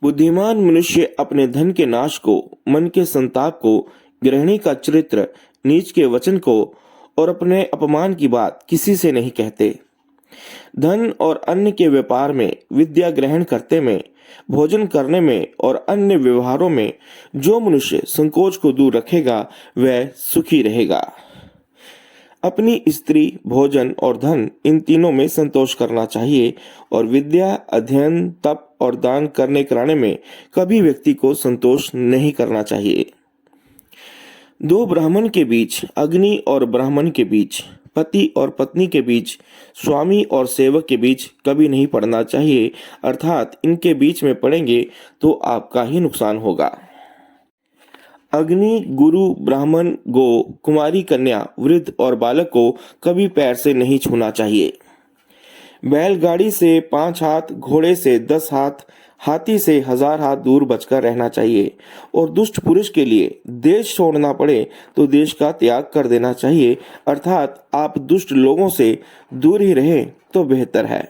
बुद्धिमान मनुष्य अपने धन के नाश को, मन के संताप को, गृहिणी का चरित्र, नीच के वचन को और अपने अपमान की बात किसी से नहीं कहते। धन और अन्न के व्यापार में, विद्या ग्रहण करते में, भोजन करने में और अन्य व्यवहारों में जो मनुष्य संकोच को दूर रखेगा वह सुखी रहेगा। अपनी स्त्री, भोजन और धन, इन तीनों में संतोष करना चाहिए और विद्या, अध्ययन, तप और दान करने कराने में कभी व्यक्ति को संतोष नहीं करना चाहिए। दो ब्राह्मण के बीच, अग्नि और ब्राह्मण के बीच, पति और पत्नी के बीच, स्वामी और सेवक के बीच कभी नहीं पड़ना चाहिए, अर्थात इनके बीच में पड़ेंगे तो आपका ही नुकसान होगा। अग्नि, गुरु, ब्राह्मण, गो, कुमारी कन्या, वृद्ध और बालक को कभी पैर से नहीं छूना चाहिए। बैलगाड़ी से 5 हाथ, घोड़े से 10 हाथ, हाथी से 1000 हाथ दूर बचकर रहना चाहिए और दुष्ट पुरुष के लिए देश छोड़ना पड़े तो देश का त्याग कर देना चाहिए, अर्थात आप दुष्ट लोगों से दूर ही रहें तो बेहतर है।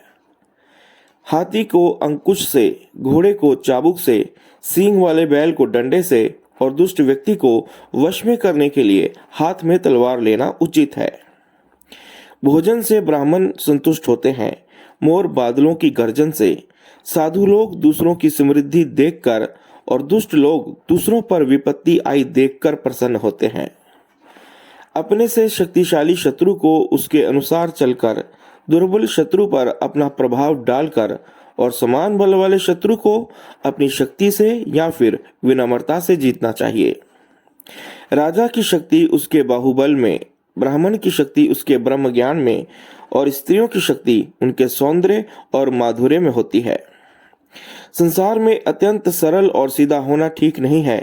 हाथी को अंकुश से, घोड़े को चाबुक से, सींग वाले बैल को डंडे से और दुष्ट व्यक्ति को वश में करने के लिए हाथ में तलवार लेना उचित है। भोजन से ब्राह्मण संतुष्ट होते हैं, मोर बादलों की गर्जन से। साधु लोग दूसरों की समृद्धि देखकर और दुष्ट लोग दूसरों पर विपत्ति आई देखकर प्रसन्न होते हैं। अपने से शक्तिशाली शत्रु को उसके अनुसार चलकर, दुर्बल शत्रु पर अपना प्रभाव डालकर और समान बल वाले शत्रु को अपनी शक्ति से या फिर विनम्रता से जीतना चाहिए। राजा की शक्ति उसके बाहुबल में, ब्राह्मण की शक्ति उसके ब्रह्म ज्ञान में और स्त्रियों की शक्ति उनके सौंदर्य और माधुर्य में होती है। संसार में अत्यंत सरल और सीधा होना ठीक नहीं है।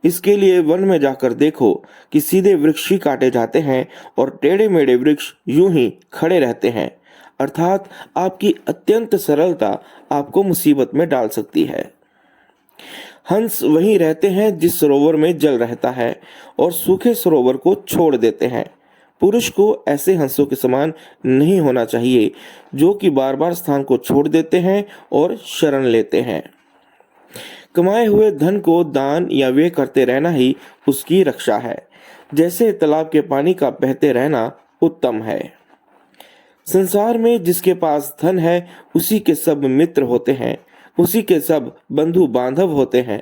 इसके लिए वन में जाकर देखो कि सीधे वृक्ष ही काटे जाते हैं और टेढ़े मेढ़े वृक्ष यूं ही खड़े रहते हैं, अर्थात आपकी अत्यंत सरलता आपको मुसीबत में डाल सकती है। हंस वहीं रहते हैं जिस सरोवर में जल रहता है और सूखे सरोवर को छोड़ देते हैं। पुरुष को ऐसे हंसों के समान नहीं होना चाहिए जो कि बार बार स्थान को छोड़ देते हैं और शरण लेते हैं। कमाए हुए धन को दान या व्यय करते रहना ही उसकी रक्षा है, जैसे तालाब के पानी का बहते रहना उत्तम है। संसार में जिसके पास धन है उसी के सब मित्र होते हैं, उसी के सब बंधु बांधव होते हैं।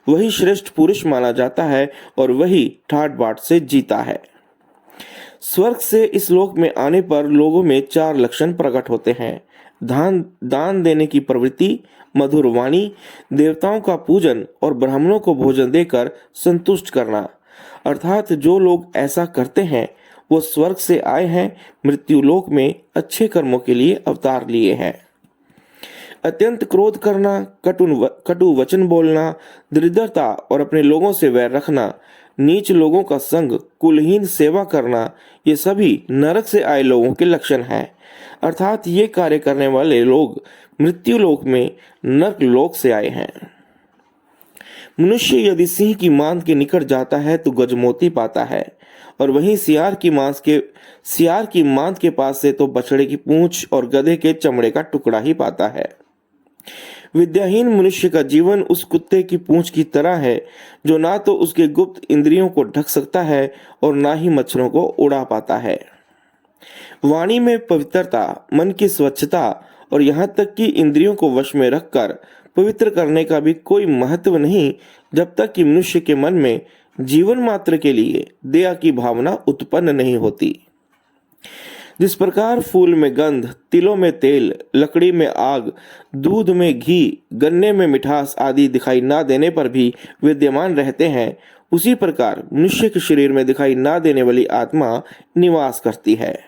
वही श्रेष्ठ पुरुष माना जाता है और वही ठाट बाट से जीता है। स्वर्ग से इस लोक में आने पर लोगों में 4 लक्षण प्रकट होते हैं: दान देने की प्रवृत्ति, मधुर वाणी, देवताओं का पूजन और ब्राह्मणों को भोजन देकर संतुष्ट करना। अर्थात जो लोग ऐसा करते हैं वो स्वर्ग से आए हैं, मृत्यु लोक में अच्छे कर्मों के लिए अवतार लिए हैं। अत्यंत क्रोध करना, कटु वचन बोलना, दरिद्रता और अपने लोगों से वैर रखना, नीच लोगों का संग, कुलहीन सेवा करना, ये सभी नरक से आए लोगों के लक्षण हैं। अर्थात ये कार्य करने वाले लोग मृत्यु लोक में नरक लोक से आए हैं। मनुष्य यदि सिंह की मांद के निकट जाता है तो गजमोती पाता है और वहीं सियार की मांद के पास से तो बछड़े की पूंछ और गधे के चमड़े का टुकड़ा ही पाता है। विद्याहीन मनुष्य का जीवन उस कुत्ते की पूंछ की तरह है जो ना तो उसके गुप्त इंद्रियों को ढक सकता है और ना ही मच्छरों को उड़ा पाता है। वाणी में पवित्रता, मन की स्वच्छता और यहाँ तक कि इंद्रियों को वश में रखकर पवित्र करने का भी कोई महत्व नहीं जब तक कि मनुष्य के मन में जीवन मात्र के लिए दया की भावना उत्पन्न नहीं होती। जिस प्रकार फूल में गंध, तिलों में तेल, लकड़ी में आग, दूध में घी, गन्ने में मिठास आदि दिखाई ना देने पर भी विद्यमान रहते हैं, उसी प्रकार मनुष्य के शरीर में दिखाई ना देने वाली आत्मा निवास करती है।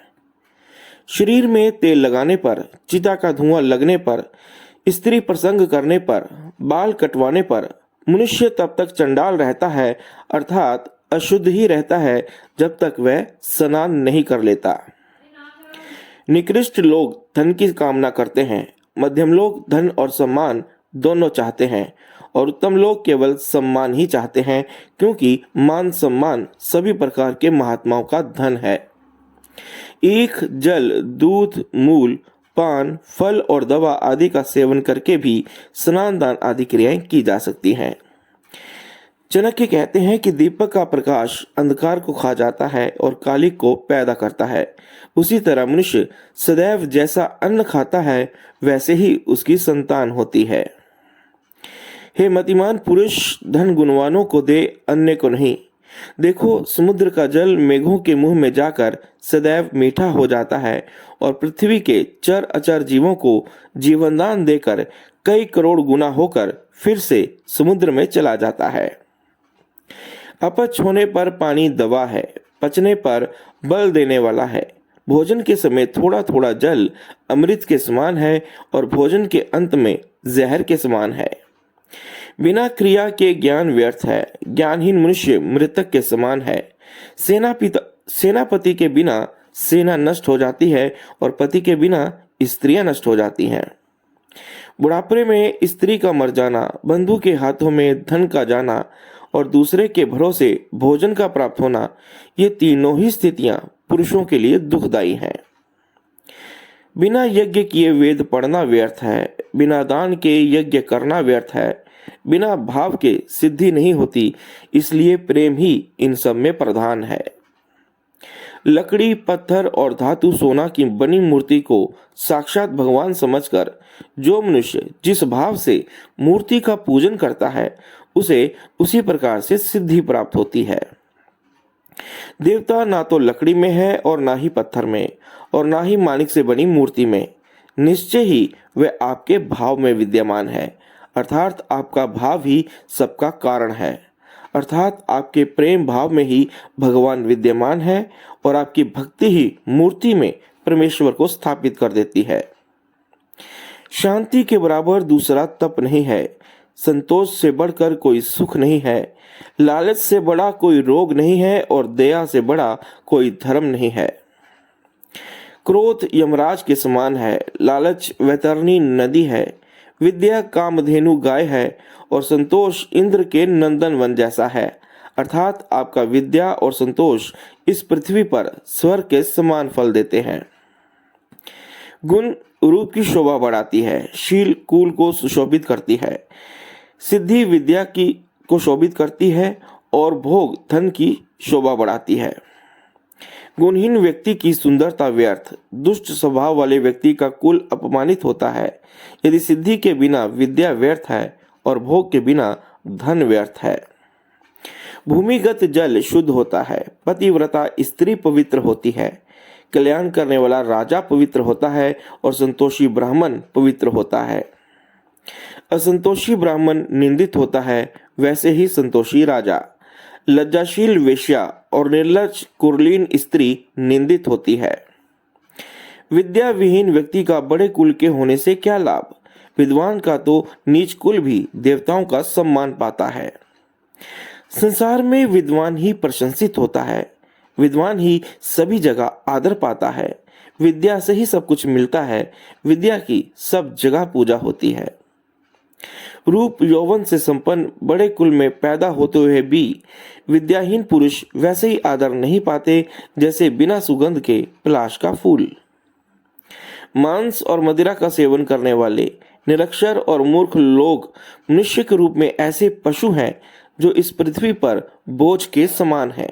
शरीर में तेल लगाने पर, चिता का धुआं लगने पर, स्त्री प्रसंग करने पर, बाल कटवाने पर मनुष्य तब तक चंडाल रहता है, अर्थात अशुद्ध ही रहता है जब तक वह स्नान नहीं कर लेता। निकृष्ट लोग धन की कामना करते हैं, मध्यम लोग धन और सम्मान दोनों चाहते हैं और उत्तम लोग केवल सम्मान ही चाहते हैं, क्योंकि मान सम्मान सभी प्रकार के महात्माओं का धन है। ईख, जल, दूध, मूल पान, फल और दवा आदि का सेवन करके भी स्नान दान आदि क्रियाएं की जा सकती हैं। चाणक्य कहते हैं कि दीपक का प्रकाश अंधकार को खा जाता है और कालिक को पैदा करता है। उसी तरह मनुष्य सदैव जैसा अन्न खाता है वैसे ही उसकी संतान होती है। हे मतिमान पुरुष, धन गुणवानों को दे, अन्य को नहीं। देखो, समुद्र का जल मेघों के मुंह में जाकर सदैव मीठा हो जाता है और पृथ्वी के चर अचर जीवों को जीवनदान देकर कई करोड़ गुना होकर फिर से समुद्र में चला जाता है। अपच होने पर पानी दवा है, पचने पर बल देने वाला है। भोजन के समय थोड़ा थोड़ा जल अमृत के समान है और भोजन के अंत में जहर के समान है। बिना क्रिया के ज्ञान व्यर्थ है। ज्ञानहीन मनुष्य मृतक के समान है। सेनापति के बिना सेना नष्ट हो जाती है और पति के बिना स्त्रियां नष्ट हो जाती हैं। बुढ़ापे में स्त्री का मर जाना, बंधु के हाथों में धन का जाना और दूसरे के भरोसे भोजन का प्राप्त होना, ये तीनों ही स्थितियां पुरुषों के लिए दुखदायी हैं। बिना यज्ञ किए वेद पढ़ना व्यर्थ है। बिना दान के यज्ञ करना व्यर्थ है। बिना भाव के सिद्धि नहीं होती, इसलिए प्रेम ही इन सब में प्रधान है। लकड़ी, पत्थर और धातु सोना की बनी मूर्ति को साक्षात भगवान समझकर जो मनुष्य जिस भाव से मूर्ति का पूजन करता है उसे उसी प्रकार से सिद्धि प्राप्त होती है। देवता ना तो लकड़ी में है और ना ही पत्थर में और ना ही माणिक से बनी मूर्ति में। निश्चय ही वह आपके भाव में विद्यमान है, अर्थात आपका भाव ही सबका कारण है। अर्थात आपके प्रेम भाव में ही भगवान विद्यमान है और आपकी भक्ति ही मूर्ति में परमेश्वर को स्थापित कर देती है। शांति के बराबर दूसरा तप नहीं है। संतोष से बढ़कर कोई सुख नहीं है। लालच से बड़ा कोई रोग नहीं है और दया से बड़ा कोई धर्म नहीं है। क्रोध यमराज के समान है। लालच वैतरणी नदी है। विद्या कामधेनु गाय है और संतोष इंद्र के नंदन वन जैसा है। अर्थात आपका विद्या और संतोष इस पृथ्वी पर स्वर्ग के समान फल देते हैं। गुण रूप की शोभा बढ़ाती है। शील कुल को सुशोभित करती है। सिद्धि विद्या को शोभित करती है और भोग धन की शोभा बढ़ाती है। गुणहीन व्यक्ति की सुंदरता व्यर्थ। दुष्ट स्वभाव वाले व्यक्ति का कुल अपमानित होता है। यदि सिद्धि के बिना विद्या व्यर्थ है और भोग के बिना धन व्यर्थ है। भूमिगत जल शुद्ध होता है। पतिव्रता स्त्री पवित्र होती है। कल्याण करने वाला राजा पवित्र होता है और संतोषी ब्राह्मण पवित्र होता है। असंतोषी ब्राह्मण निंदित होता है, वैसे ही संतोषी राजा। लज्जाशील वेश्या और निर्लज्ज कुलीन स्त्री निंदित होती है। विद्या विहीन व्यक्ति का बड़े कुल के होने से क्या लाभ। विद्वान का तो नीच कुल भी देवताओं का सम्मान पाता है। संसार में विद्वान ही प्रशंसित होता है। विद्वान ही सभी जगह आदर पाता है। विद्या से ही सब कुछ मिलता है। विद्या की सब जगह पूजा होती है। रूप यौवन से संपन्न बड़े कुल में पैदा होते हुए भी विद्याहीन पुरुष वैसे ही आदर नहीं पाते जैसे बिना सुगंध के पलाश का फूल। मांस और मदिरा का सेवन करने वाले निरक्षर और मूर्ख लोग मनुष्य के रूप में ऐसे पशु हैं जो इस पृथ्वी पर बोझ के समान हैं।